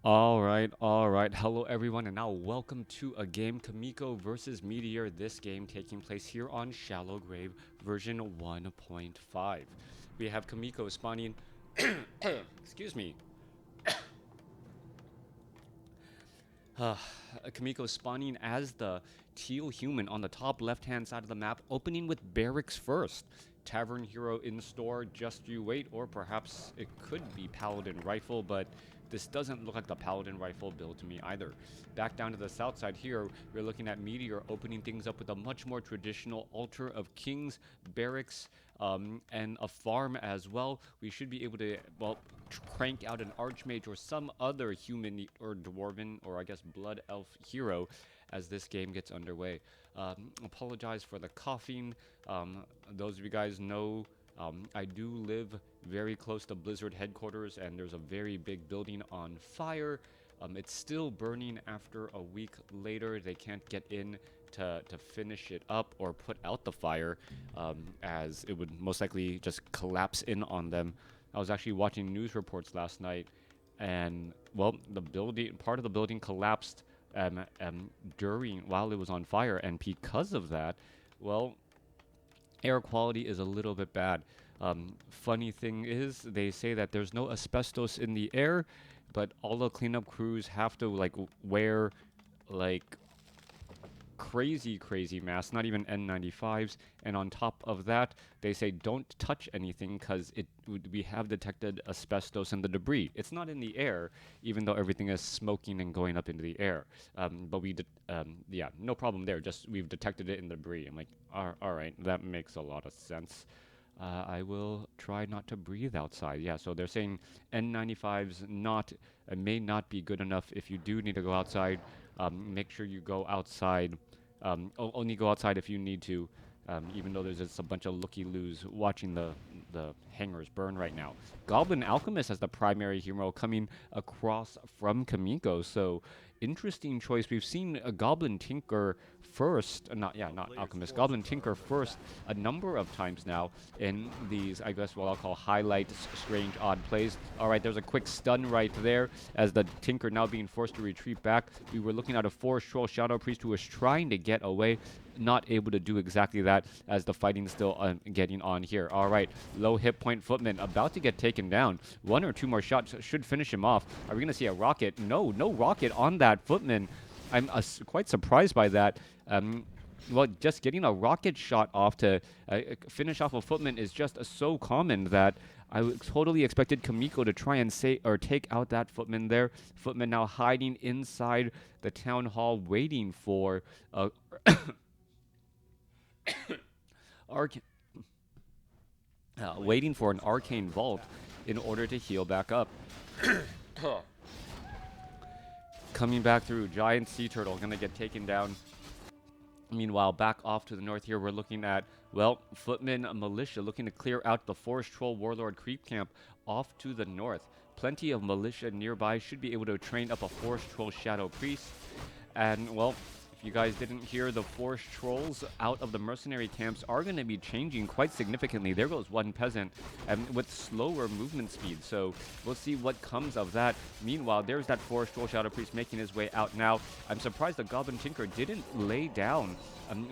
All right. Hello, everyone, and now welcome to a game, Chaemiko versus Meteor. This game taking place here on Shallow Grave version 1.5. We have Chaemiko spawning. Excuse me. Uh, Chaemiko spawning as the teal human on the top left-hand side of the map, opening with barracks first. Tavern hero in store, just you wait, or perhaps it could be paladin rifle, but this doesn't look like the paladin rifle build to me either. Back down to the south side here, we're looking at Meteor opening things up with a much more traditional altar of kings, barracks, and a farm as well. We should be able to, well, crank out an archmage or some other human or dwarven or I guess blood elf hero as this game gets underway. Apologize for the coughing. Those of you guys know I do live very close to Blizzard headquarters, and there's a very big building on fire. It's still burning after a week later. They can't get in to finish it up or put out the fire, as it would most likely just collapse in on them. I was actually watching news reports last night, and well, the building, part of the building collapsed during while it was on fire, and because of that, well, air quality is a little bit bad. Funny thing is, they say that there's no asbestos in the air, but all the cleanup crews have to like wear like crazy masks, not even N95s. And on top of that, they say don't touch anything because we have detected asbestos in the debris. It's not in the air, even though everything is smoking and going up into the air. But yeah, no problem there. Just we've detected it in the debris. I'm like, all right, that makes a lot of sense. I will try not to breathe outside. Yeah, so they're saying N95s may not be good enough. If you do need to go outside, make sure you go outside. Only go outside if you need to, even though there's just a bunch of looky-loos watching the hangars burn right now. Goblin Alchemist as the primary hero coming across from Chaemiko, so interesting choice. We've seen a Goblin Tinker first, not Alchemist, Goblin Tinker first a number of times now in these, I guess what I'll call highlights, strange, odd plays. All right, there's a quick stun right there as the Tinker now being forced to retreat back. We were looking at a Forest Troll Shadow Priest who was trying to get away, not able to do exactly that as the fighting still getting on here. All right, low hit point Footman about to get taken down. One or two more shots should finish him off. Are we going to see a rocket? No rocket on that Footman. I'm quite surprised by that. Well, just getting a rocket shot off to finish off a Footman is just so common that I totally expected Chaemiko to try and take out that Footman there. Footman now hiding inside the town hall, waiting for waiting for an arcane vault in order to heal back up. Coming back through, giant sea turtle gonna get taken down. Meanwhile, back off to the north here, we're looking at, well, Footman Militia looking to clear out the Forest Troll Warlord creep camp off to the north. Plenty of militia nearby should be able to train up a Forest Troll Shadow Priest. And, well, if you guys didn't hear, the Forest Trolls out of the mercenary camps are going to be changing quite significantly. There goes one peasant with slower movement speed, so we'll see what comes of that. Meanwhile, there's that Forest Troll Shadow Priest making his way out now. I'm surprised the Goblin Tinker didn't lay down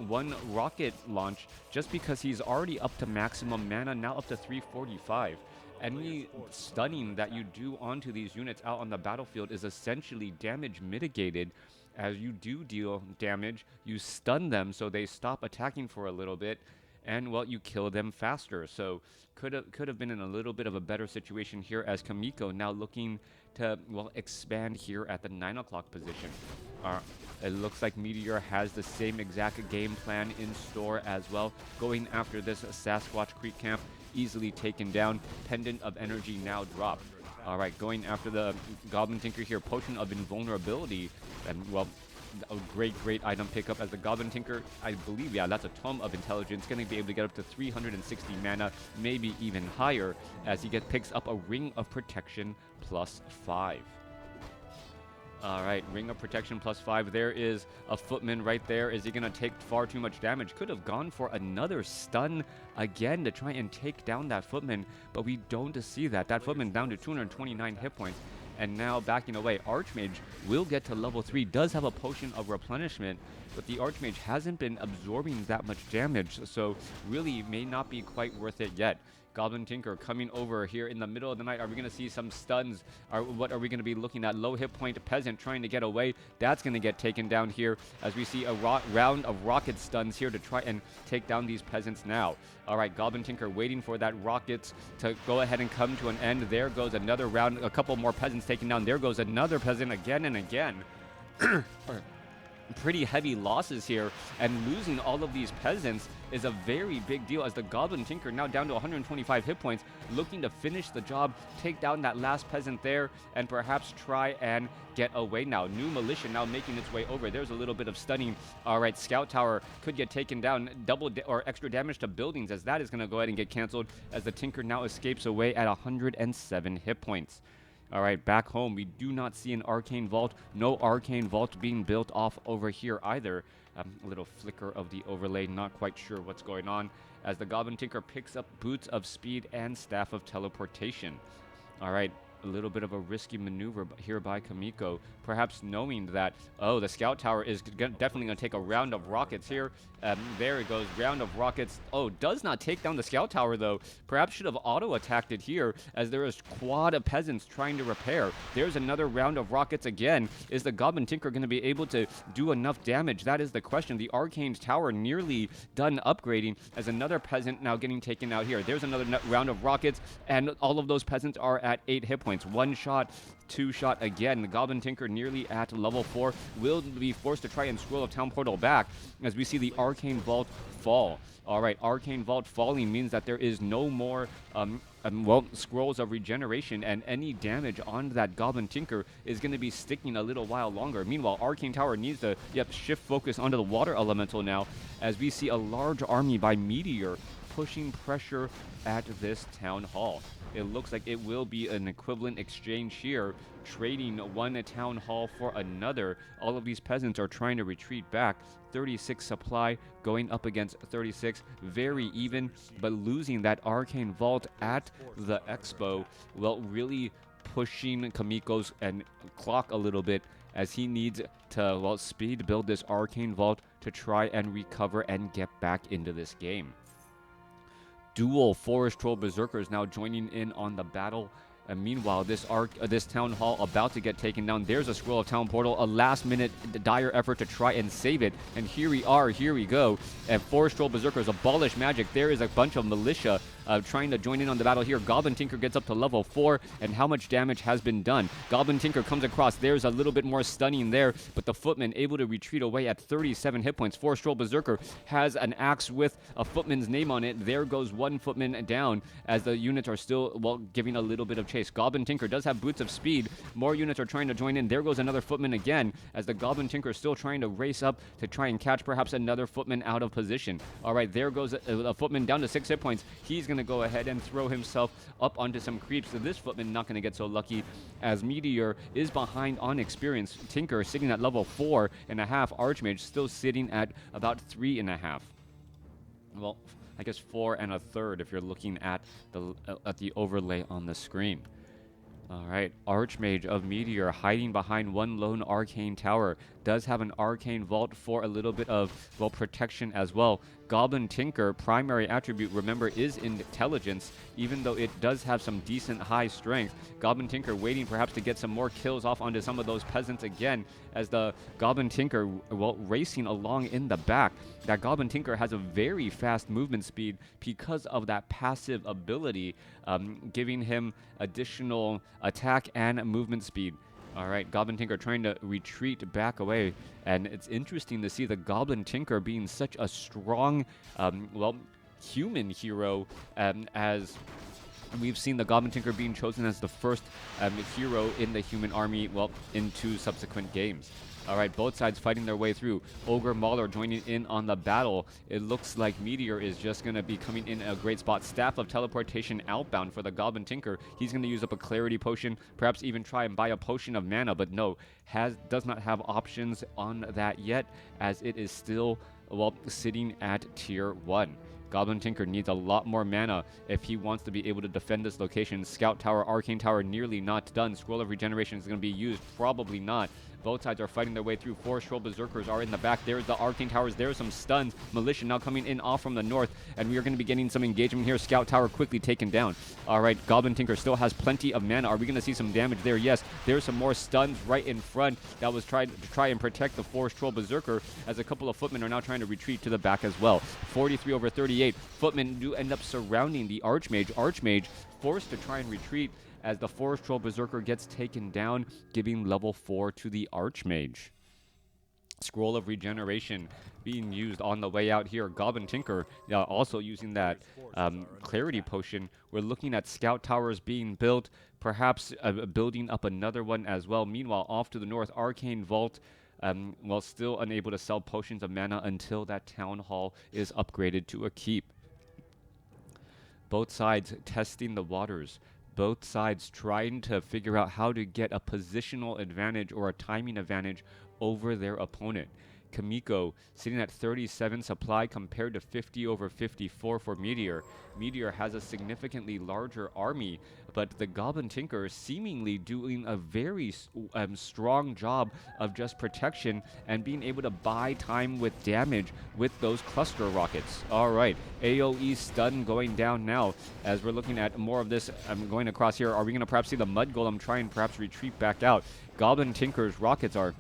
one rocket launch just because he's already up to maximum mana, now up to 345. Any stunning that you do onto these units out on the battlefield is essentially damage mitigated. As you do deal damage, you stun them so they stop attacking for a little bit, and well, you kill them faster. So could have been in a little bit of a better situation here as Chaemiko now looking to, well, expand here at the 9 o'clock position. It looks like Meteor has the same exact game plan in store as well, going after this Sasquatch Creek camp, easily taken down. Pendant of Energy now dropped. All right, going after the Goblin Tinker here, Potion of Invulnerability, and well, a great item pickup as the Goblin Tinker, I believe, yeah, that's a Tome of Intelligence, going to be able to get up to 360 mana, maybe even higher, as he picks up a Ring of Protection +5. All right, Ring of Protection +5. There is a Footman right there. Is he going to take far too much damage? Could have gone for another stun again to try and take down that Footman, but we don't see that. That Footman down to 229 hit points. and now backing away. Archmage will get to level 3, does have a potion of replenishment, but the Archmage hasn't been absorbing that much damage, so really may not be quite worth it yet. Goblin Tinker coming over here in the middle of the night. Are we going to see some stuns? What are we going to be looking at? Low hit point Peasant trying to get away. That's going to get taken down here as we see a round of rocket stuns here to try and take down these Peasants now. All right, Goblin Tinker waiting for that rockets to go ahead and come to an end. There goes another round. A couple more Peasants taken down. There goes another Peasant again and again. Pretty heavy losses here, and losing all of these Peasants is a very big deal as the Goblin Tinker now down to 125 hit points, looking to finish the job, take down that last Peasant there, and perhaps try and get away now. New Militia now making its way over. There's a little bit of stunning. All right, Scout Tower could get taken down. Or extra damage to buildings, as that is going to go ahead and get canceled as the Tinker now escapes away at 107 hit points. All right, back home, we do not see an Arcane Vault. No Arcane Vault being built off over here either. A little flicker of the overlay, not quite sure what's going on, as the Goblin Tinker picks up Boots of Speed and Staff of Teleportation. All right, a little bit of a risky maneuver here by Chaemiko, perhaps knowing that, oh, the Scout Tower is definitely going to take a round of rockets here. There it goes, round of rockets. Oh, does not take down the Scout Tower, though. Perhaps should have auto-attacked it here, as there is quad of Peasants trying to repair. There's another round of rockets again. Is the Goblin Tinker going to be able to do enough damage? That is the question. The Arcane Tower nearly done upgrading, as another Peasant now getting taken out here. There's another round of rockets, and all of those Peasants are at 8 hit points. One shot, two shot again. The Goblin Tinker nearly at level 4 will be forced to try and scroll a town portal back as we see the Arcane Vault fall. All right, Arcane Vault falling means that there is no more scrolls of regeneration, and any damage on that Goblin Tinker is going to be sticking a little while longer. Meanwhile, Arcane Tower needs to shift focus onto the Water Elemental now, as we see a large army by Meteor pushing pressure at this town hall. It looks like it will be an equivalent exchange here, trading one town hall for another. All of these Peasants are trying to retreat back. 36 supply going up against 36, very even, but losing that Arcane Vault at the Expo, well, really pushing Chaemiko's and clock a little bit, as he needs to, well, speed build this Arcane Vault to try and recover and get back into this game. Dual Forest Troll Berserkers now joining in on the battle. And meanwhile, this town hall about to get taken down. There's a scroll of town portal, a last-minute dire effort to try and save it. And here we are, here we go. And Forest Troll Berserkers abolish magic. There is a bunch of militia trying to join in on the battle here. Goblin Tinker gets up to level 4, and how much damage has been done? Goblin Tinker comes across. There's a little bit more stunning there, but the Footman able to retreat away at 37 hit points. Forest Troll Berserker has an axe with a Footman's name on it. There goes one Footman down, as the units are still, well, giving a little bit of chase. Goblin Tinker does have Boots of Speed. More units are trying to join in. There goes another Footman again, as the Goblin Tinker is still trying to race up to try and catch perhaps another Footman out of position. All right, there goes a Footman down to 6 hit points. He's going to go ahead and throw himself up onto some creeps. So this Footman not going to get so lucky, as Meteor is behind on experience. Tinker sitting at level 4.5. Archmage still sitting at about 3.5. Well, I guess 4 1/3 if you're looking at the overlay on the screen. All right, Archmage of Meteor hiding behind one lone Arcane Tower. Does have an Arcane Vault for a little bit of, well, protection as well. Goblin Tinker, primary attribute, remember, is intelligence, even though it does have some decent high strength. Goblin Tinker waiting perhaps to get some more kills off onto some of those Peasants again, as the Goblin Tinker, well, racing along in the back. That Goblin Tinker has a very fast movement speed because of that passive ability, giving him additional attack and movement speed. All right, Goblin Tinker trying to retreat back away, and it's interesting to see the Goblin Tinker being such a strong, well, human hero, as we've seen the Goblin Tinker being chosen as the first hero in the human army, well, in 2 subsequent games. All right, both sides fighting their way through. Ogre Mauler joining in on the battle. It looks like Meteor is just going to be coming in a great spot. Staff of Teleportation outbound for the Goblin Tinker. He's going to use up a Clarity Potion, perhaps even try and buy a Potion of Mana, but no, does not have options on that yet, as it is still, well, sitting at tier 1. Goblin Tinker needs a lot more mana if he wants to be able to defend this location. Scout Tower, Arcane Tower nearly not done. Scroll of Regeneration is going to be used. Probably not. Both sides are fighting their way through. 4 Troll Berserkers are in the back. There's the Arcane Towers. There's some stuns. Militia now coming in off from the north. And we are going to be getting some engagement here. Scout Tower quickly taken down. All right, Goblin Tinker still has plenty of mana. Are we going to see some damage there? Yes. There's some more stuns right in front. That was trying to try and protect the Forest Troll Berserker, as a couple of footmen are now trying to retreat to the back as well. 43/38. Footmen do end up surrounding the Archmage. Archmage forced to try and retreat as the Forest Troll Berserker gets taken down, giving level 4 to the Archmage. Scroll of Regeneration being used on the way out here. Goblin Tinker also using that Clarity Potion. We're looking at Scout Towers being built, perhaps building up another one as well. Meanwhile, off to the north, Arcane Vault, while still unable to sell potions of mana until that Town Hall is upgraded to a keep. Both sides testing the waters. Both sides trying to figure out how to get a positional advantage or a timing advantage over their opponent. Chaemiko sitting at 37 supply compared to 50/54 for Meteor. Meteor has a significantly larger army, but the Goblin Tinker seemingly doing a very strong job of just protection and being able to buy time with damage with those cluster rockets. All right, AoE stun going down now as we're looking at more of this. I'm going across here. Are we going to perhaps see the Mud Golem try and perhaps retreat back out? Goblin Tinker's rockets are,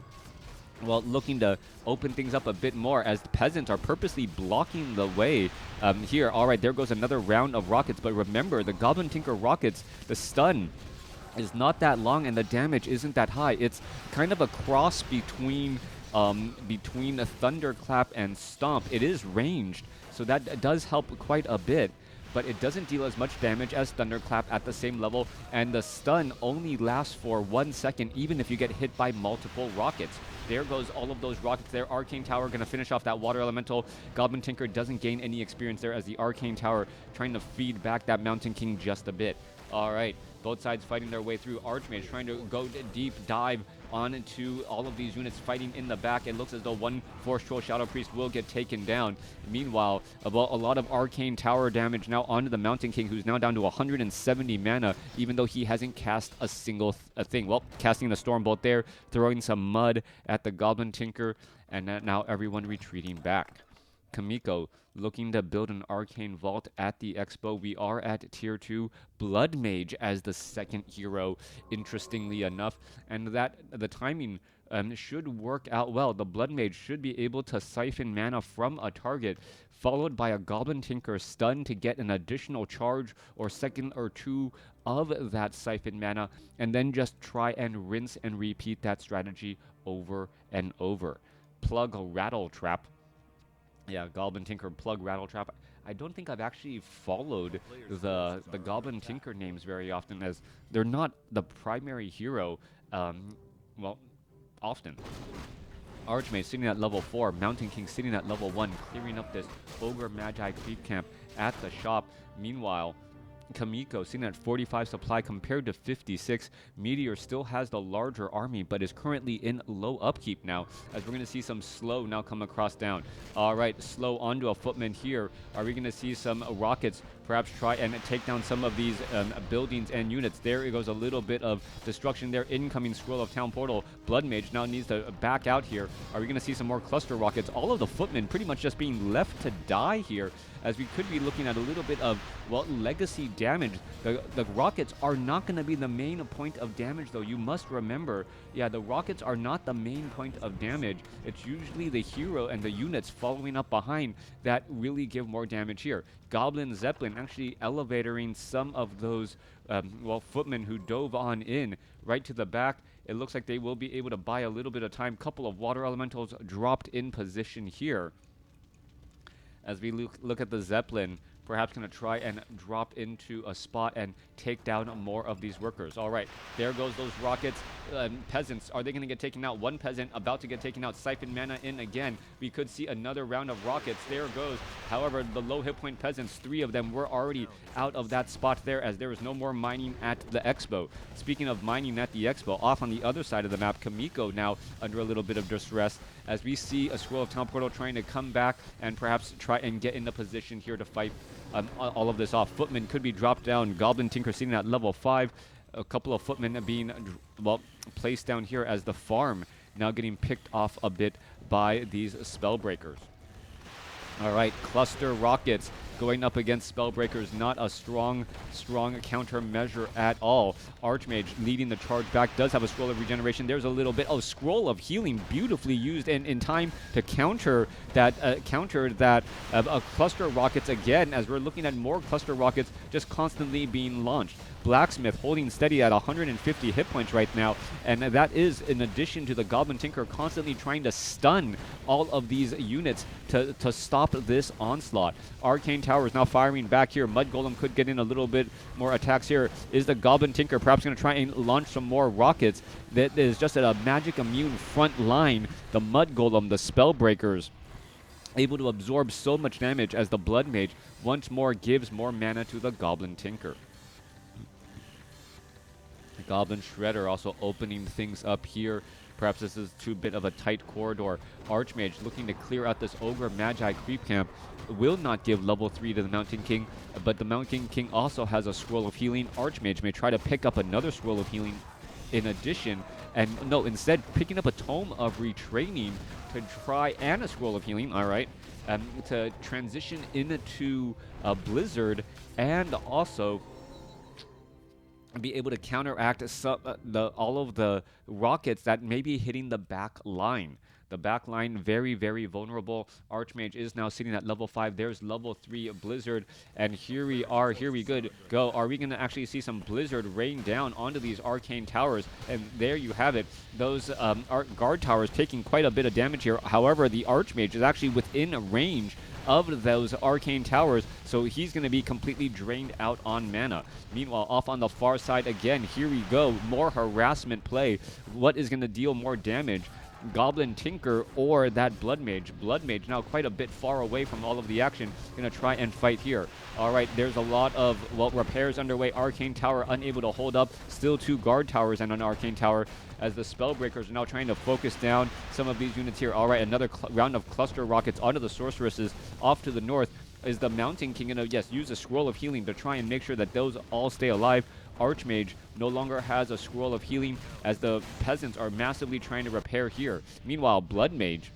well, looking to open things up a bit more as the peasants are purposely blocking the way here. All right, there goes another round of rockets. But remember, the Goblin Tinker rockets, the stun is not that long and the damage isn't that high. It's kind of a cross between a Thunderclap and Stomp. It is ranged, so that does help quite a bit, but it doesn't deal as much damage as Thunderclap at the same level, and the stun only lasts for 1 second, even if you get hit by multiple rockets. There goes all of those rockets there. Arcane Tower going to finish off that Water Elemental. Goblin Tinker doesn't gain any experience there as the Arcane Tower trying to feed back that Mountain King just a bit. All right, both sides fighting their way through. Archmage trying to go deep dive onto all of these units fighting in the back. It looks as though one Force Troll Shadow Priest will get taken down. Meanwhile, a lot of Arcane Tower damage now onto the Mountain King, who's now down to 170 mana, even though he hasn't cast a single thing. Well, casting the Stormbolt there, throwing some mud at the Goblin Tinker, and now everyone retreating back. Chaemiko looking to build an Arcane Vault at the Expo. We are at Tier 2. Blood Mage as the second hero, interestingly enough. And that the timing should work out well. The Blood Mage should be able to siphon mana from a target, followed by a Goblin Tinker stun to get an additional charge or second or two of that siphon mana, and then just try and rinse and repeat that strategy over and over. Plug Rattle Trap. Yeah, Goblin Tinker, Plug Rattle Trap. I don't think I've actually followed the Goblin Tinker names very often, as they're not the primary hero, well, often. Archmage sitting at level 4, Mountain King sitting at level 1, clearing up this Ogre Magi creep camp at the shop. Meanwhile, Chaemiko sitting at 45 supply compared to 56. Meteor still has the larger army, but is currently in low upkeep now, as we're going to see some Slow now come across down. All right, Slow onto a footman here. Are we going to see some rockets perhaps try and take down some of these buildings and units? There goes a little bit of destruction there. Incoming Scroll of Town Portal. Blood Mage now needs to back out here. Are we going to see some more cluster rockets? All of the footmen pretty much just being left to die here, as we could be looking at a little bit of, well, legacy damage. The rockets are not going to be the main point of damage, though. You must remember, yeah, the rockets are not the main point of damage. It's usually the hero and the units following up behind that really give more damage here. Goblin Zeppelin actually elevatoring some of those, well, footmen who dove on in right to the back. It looks like they will be able to buy a little bit of time. Couple of Water Elementals dropped in position here. As we look at the Zeppelin, perhaps going to try and drop into a spot and take down more of these workers. All right, there goes those rockets. peasants. Are they going to get taken out? One peasant about to get taken out. Siphon mana in again. We could see another round of rockets. There goes. However, the low hit point peasants, 3 of them were already out of that spot there, as there was no more mining at the expo. Speaking of mining at the expo, off on the other side of the map, Chaemiko now under a little bit of distress, as we see a Scroll of Town Portal trying to come back and perhaps try and get in the position here to fight all of this off. Footman could be dropped down. Goblin Tinker sitting at level 5. A couple of footmen being, well, placed down here as the farm now getting picked off a bit by these Spellbreakers. All right, cluster rockets going up against Spellbreakers, not a strong countermeasure at all. Archmage leading the charge back, does have a Scroll of Regeneration. There's a little bit, Scroll of Healing, beautifully used in time to counter that, cluster rockets again, as we're looking at more cluster rockets just constantly being launched. Blacksmith holding steady at 150 hit points right now, and that is in addition to the Goblin Tinker constantly trying to stun all of these units to stop this onslaught. Arcane Towers now firing back here. Mud Golem could get in a little bit more attacks here. Is the Goblin Tinker perhaps going to try and launch some more rockets? That is just at a magic immune front line. The Mud Golem, the Spellbreakers, able to absorb so much damage as the Blood Mage once more gives more mana to the Goblin Tinker. Goblin Shredder also opening things up here. Perhaps this is too bit of a tight corridor. Archmage looking to clear out this Ogre Magi creep camp. Will not give level 3 to the Mountain King, but the Mountain King also has a Scroll of Healing. Archmage may try to pick up another Scroll of Healing in addition, and no, instead picking up a Tome of Retraining to try, and a Scroll of Healing, all right, to transition into a Blizzard, and also be able to counteract all of the rockets that may be hitting the back line. The back line very, very vulnerable. Archmage is now sitting at level 5. There's level 3 Blizzard, and here we are. Here we go. Are we going to actually see some Blizzard rain down onto these Arcane Towers? And there you have it. Those guard towers taking quite a bit of damage here. However, the Archmage is actually within range of those Arcane Towers, so he's going to be completely drained out on mana. Meanwhile, off on the far side again, here we go. More harassment play. What is going to deal more damage? Goblin Tinker or that Blood Mage. Blood Mage now quite a bit far away from all of the action. Going to try and fight here. All right, there's a lot of, well, repairs underway. Arcane Tower unable to hold up. Still 2 guard towers and an Arcane Tower, as the Spellbreakers are now trying to focus down some of these units here. All right, another round of cluster rockets onto the Sorceresses off to the north. Is the Mountain King going to, yes, use a Scroll of Healing to try and make sure that those all stay alive? Archmage no longer has a Scroll of Healing, as the peasants are massively trying to repair here. Meanwhile, Blood Mage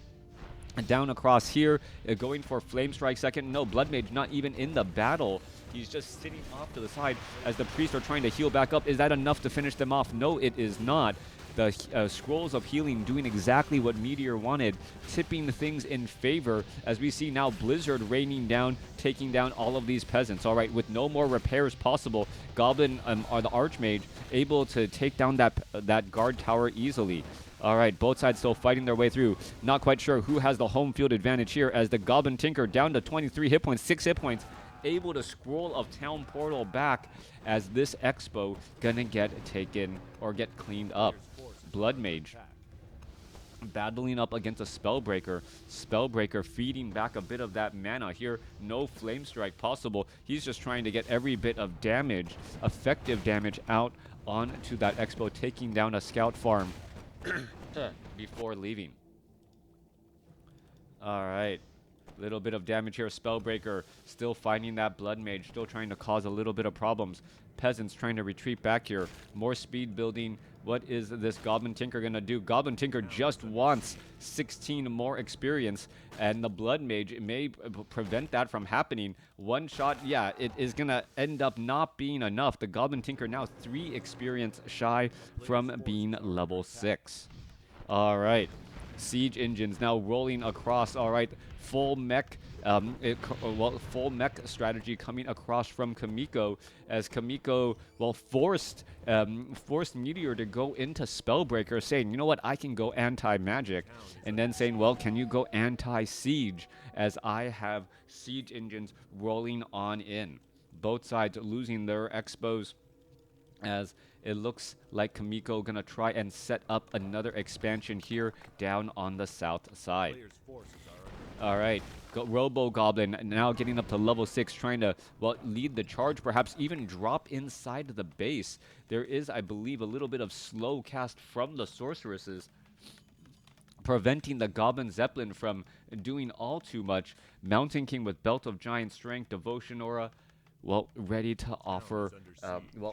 down across here, going for Flame Strike second. No, Blood Mage not even in the battle. He's just sitting off to the side as the priests are trying to heal back up. Is that enough to finish them off? No, it is not. The Scrolls of Healing doing exactly what Meteor wanted, tipping things in favor, as we see now Blizzard raining down, taking down all of these peasants. All right, with no more repairs possible, Goblin or the Archmage able to take down that guard tower easily. All right, both sides still fighting their way through. Not quite sure who has the home field advantage here, as the Goblin Tinker down to 23 hit points, 6 hit points, able to Scroll of Town Portal back, as this expo gonna get taken or get cleaned up. Blood Mage battling up against a Spellbreaker. Spellbreaker feeding back a bit of that mana here. No Flame Strike possible. He's just trying to get every bit of damage, effective damage, out onto that expo, taking down a scout farm before leaving. All right. Little bit of damage here. Spellbreaker still finding that Blood Mage, still trying to cause a little bit of problems. Peasants trying to retreat back here. More speed building. What is this Goblin Tinker going to do? Goblin Tinker just wants 16 more experience, and the Blood Mage may prevent that from happening. One shot, yeah, it is going to end up not being enough. The Goblin Tinker now 3 experience shy from being level 6. All right. Siege engines now rolling across. All right, full mech, full mech strategy coming across from Chaemiko, as Chaemiko, well, forced Meteor to go into Spellbreaker, saying, you know what, I can go anti-magic, and then saying, well, can you go anti-siege, as I have siege engines rolling on in. Both sides losing their expos, as it looks like Chaemiko gonna try and set up another expansion here down on the south side. All right, Robo Goblin now getting up to level 6, trying to, well, lead the charge, perhaps even drop inside the base. There is, I believe, a little bit of slow cast from the sorceresses, preventing the Goblin Zeppelin from doing all too much. Mountain King with Belt of Giant Strength, Devotion Aura, well, ready to offer,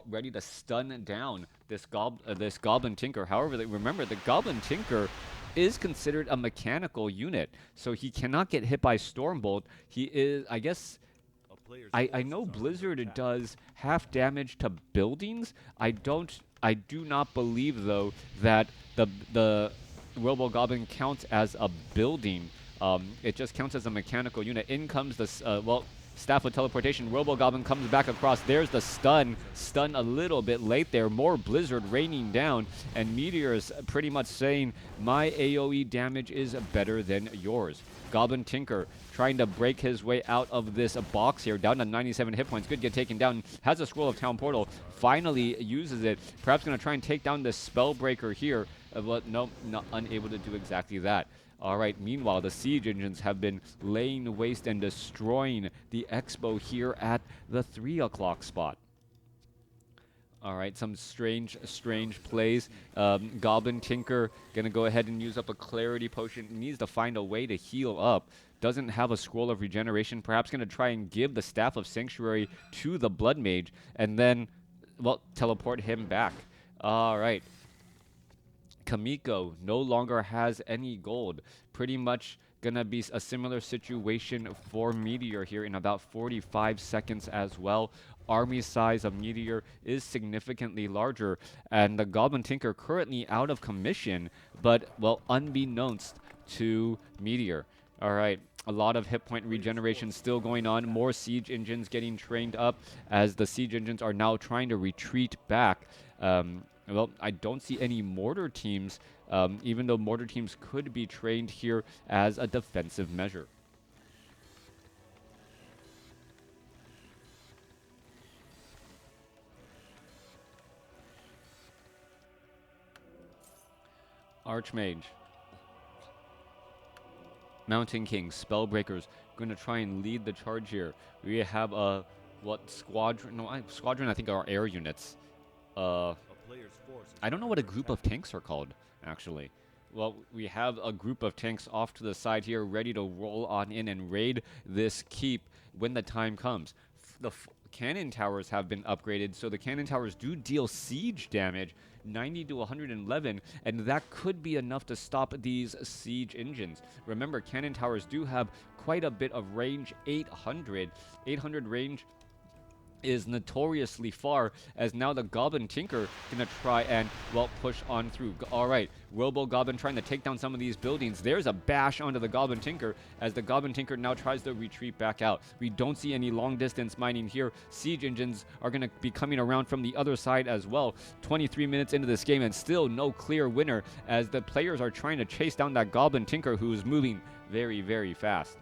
ready to stun down this Goblin Tinker. However, remember, the Goblin Tinker is considered a mechanical unit, so he cannot get hit by Stormbolt. He is, I guess, I know Blizzard does half damage to buildings. I do not believe, though, that the Robo Goblin counts as a building. It just counts as a mechanical unit. In comes the, Staff of Teleportation. Robo Goblin comes back across. There's the stun. Stun a little bit late there. More Blizzard raining down. And Meteor is pretty much saying, my AoE damage is better than yours. Goblin Tinker trying to break his way out of this box here. Down to 97 hit points. Could get taken down. Has a Scroll of Town Portal. Finally uses it. Perhaps going to try and take down this Spellbreaker here. But no, not unable to do exactly that. All right, meanwhile, the siege engines have been laying waste and destroying the expo here at the 3 o'clock spot. All right, some strange plays. Goblin Tinker going to go ahead and use up a Clarity Potion. Needs to find a way to heal up. Doesn't have a Scroll of Regeneration. Perhaps going to try and give the Staff of Sanctuary to the Blood Mage and then, well, teleport him back. All right. Chaemiko no longer has any gold. Pretty much gonna be a similar situation for Meteor here in about 45 seconds as well. Army size of Meteor is significantly larger, and the Goblin Tinker currently out of commission, but, well, unbeknownst to Meteor. All right, a lot of hit point regeneration still going on. More siege engines getting trained up as the siege engines are now trying to retreat back. Well, I don't see any mortar teams, even though mortar teams could be trained here as a defensive measure. Archmage. Mountain King, Spellbreakers, going to try and lead the charge here. We have a, squadron? No, squadron I think are air units. I don't know what a group of tanks are called, actually. Well, we have a group of tanks off to the side here, ready to roll on in and raid this keep when the time comes. The cannon towers have been upgraded, so the cannon towers do deal siege damage, 90 to 111, and that could be enough to stop these siege engines. Remember, cannon towers do have quite a bit of range, 800. 800 range is notoriously far, as now the Goblin Tinker gonna try and, well, push on through. All right, Robo Goblin trying to take down some of these buildings. There's a bash onto the Goblin Tinker as the Goblin Tinker now tries to retreat back out. We don't see any long distance mining here. Siege engines are gonna be coming around from the other side as well. 23 minutes into this game and still no clear winner as the players are trying to chase down that Goblin Tinker who is moving very, very fast.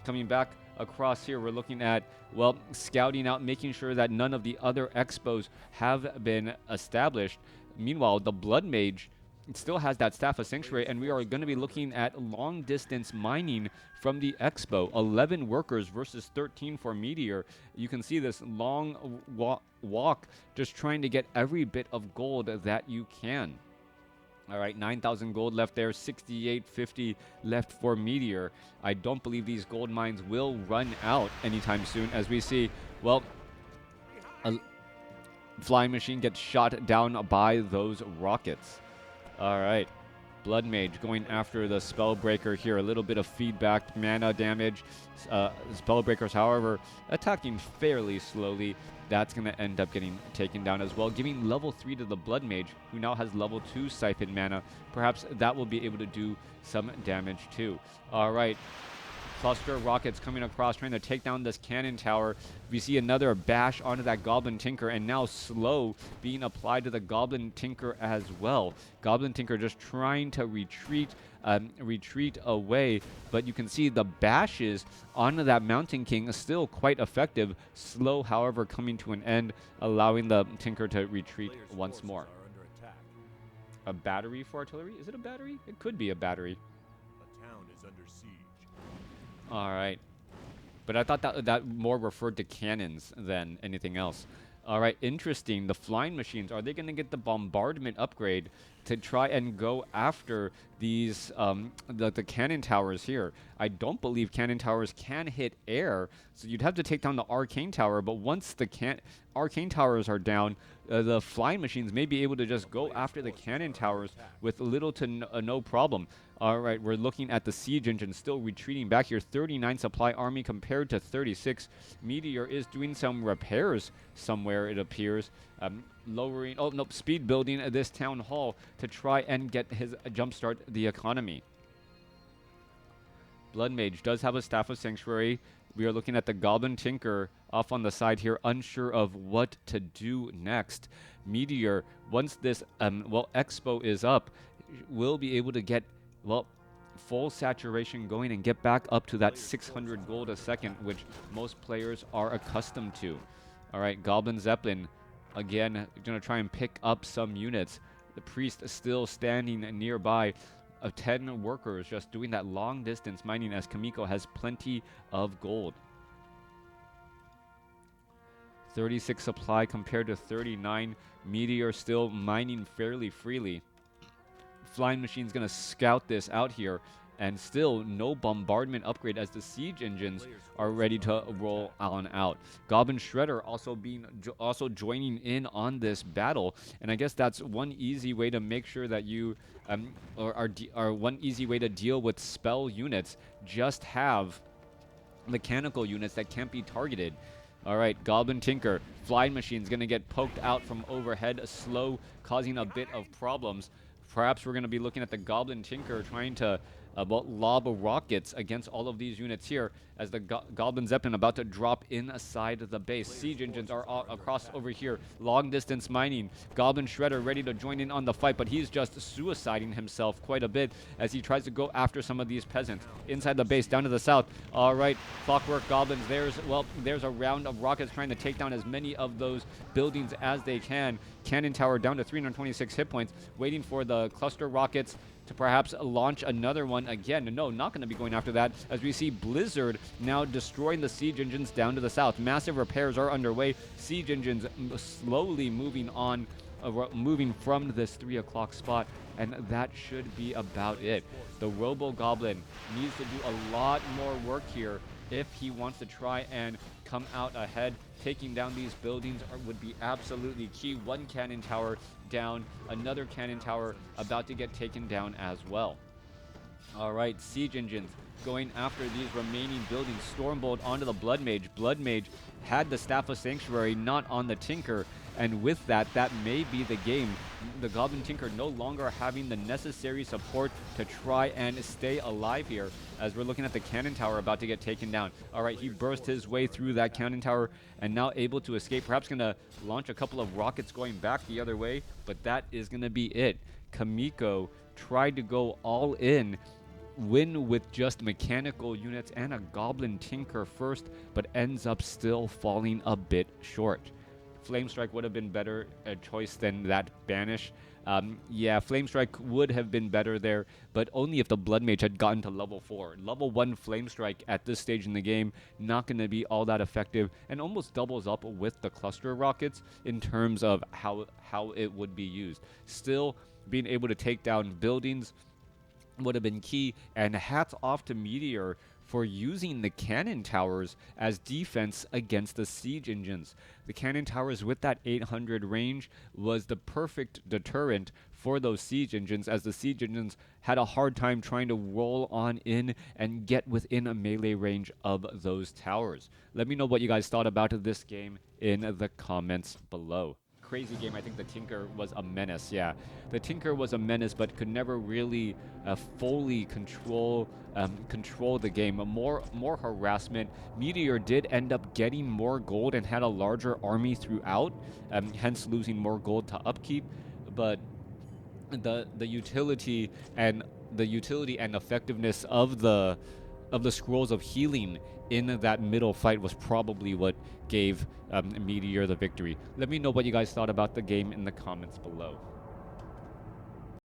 Coming back across here, we're looking at, well, scouting out, making sure that none of the other expos have been established. Meanwhile, the Blood Mage still has that Staff of Sanctuary, and we are going to be looking at long distance mining from the expo. 11 workers versus 13 for Meteor. You can see this long walk, just trying to get every bit of gold that you can. All right, 9,000 gold left there, 6850 left for Meteor. I don't believe these gold mines will run out anytime soon, as we see, well, a flying machine gets shot down by those rockets. All right, Blood Mage going after the Spellbreaker here. A little bit of feedback mana damage. Spellbreakers, however, attacking fairly slowly. That's going to end up getting taken down as well, giving level 3 to the Blood Mage, who now has level 2 Siphon mana. Perhaps that will be able to do some damage too. All right, cluster rockets coming across, trying to take down this cannon tower. We see another bash onto that Goblin Tinker, and now slow being applied to the Goblin Tinker as well. Goblin Tinker just trying to retreat away, but you can see the bashes onto that Mountain King is still quite effective. Slow, however, coming to an end, allowing the Tinker to retreat once more. A battery for artillery? Is it a battery? It could be a battery. The town is under siege. All right. But I thought that more referred to cannons than anything else. All right, interesting. The flying machines, are they going to get the bombardment upgrade to try and go after these the cannon towers here? I don't believe cannon towers can hit air, so you'd have to take down the arcane tower. But once the arcane towers are down, the flying machines may be able to just go after the cannon towers with little to no problem. All right, we're looking at the siege engine still retreating back here. 39 supply army compared to 36. Meteor is doing some repairs somewhere, it appears. Lowering, oh no, speed building this town hall to try and get his jumpstart the economy. Blood Mage does have a Staff of Sanctuary. We are looking at the Goblin Tinker off on the side here, unsure of what to do next. Meteor, once this Expo is up, will be able to get, well, full saturation going and get back up to that 600 gold a second, which most players are accustomed to. All right, Goblin Zeppelin, again, going to try and pick up some units. The Priest is still standing nearby. 10 workers just doing that long distance mining as Chaemiko has plenty of gold. 36 supply compared to 39. Meteor still mining fairly freely. Flying Machine's going to scout this out here, and still no bombardment upgrade as the siege engines are ready to roll on out. Goblin Shredder also joining in on this battle, and I guess that's one easy way to make sure that you or one easy way to deal with spell units. Just have mechanical units that can't be targeted. All right, Goblin Tinker, Flying Machine's going to get poked out from overhead, slow, causing a bit of problems. Perhaps we're going to be looking at the Goblin Tinker trying to lob rockets against all of these units here as the Goblin Zeppelin about to drop inside the base. Siege engines are across over here. Long distance mining. Goblin Shredder ready to join in on the fight, but he's just suiciding himself quite a bit as he tries to go after some of these peasants. Inside the base, down to the south. All right, Clockwork Goblins. There's a round of rockets trying to take down as many of those buildings as they can. Cannon tower down to 326 hit points, waiting for the cluster rockets to perhaps launch another one again. No, not going to be going after that, as we see Blizzard now destroying the siege engines down to the south. Massive repairs are underway. Siege engines slowly moving on, moving from this 3 o'clock spot, and that should be about it. The Robo Goblin needs to do a lot more work here if he wants to try and come out ahead. Taking down these buildings would be absolutely key. One cannon tower down, another cannon tower about to get taken down as well. All right, siege engines going after these remaining buildings. Stormbolt onto the Blood Mage. Blood Mage had the Staff of Sanctuary, not on the Tinker, and with that may be the game. The Goblin Tinker no longer having the necessary support to try and stay alive here, as we're looking at the cannon tower about to get taken down. All right, he burst his way through that cannon tower and now able to escape. Perhaps going to launch a couple of rockets going back the other way, but that is going to be it. Chaemiko tried to go all in, win with just mechanical units and a Goblin Tinker first, but ends up still falling a bit short. Flame Strike would have been better a choice than that Banish. Yeah, Flame Strike would have been better there, but only if the Blood Mage had gotten to level 4. Level 1 Flame Strike at this stage in the game, not going to be all that effective, and almost doubles up with the cluster rockets in terms of how it would be used. Still, being able to take down buildings would have been key, and hats off to Meteor for using the cannon towers as defense against the siege engines. The cannon towers with that 800 range was the perfect deterrent for those siege engines, as the siege engines had a hard time trying to roll on in and get within a melee range of those towers. Let me know what you guys thought about this game in the comments below. crazy game, I think the Tinker was a menace. Yeah, the Tinker was a menace, but could never really fully control the game. More harassment. Meteor did end up getting more gold and had a larger army throughout, hence losing more gold to upkeep. But the utility and effectiveness of the scrolls of healing in that middle fight was probably what gave Meteor the victory. Let me know what you guys thought about the game in the comments below.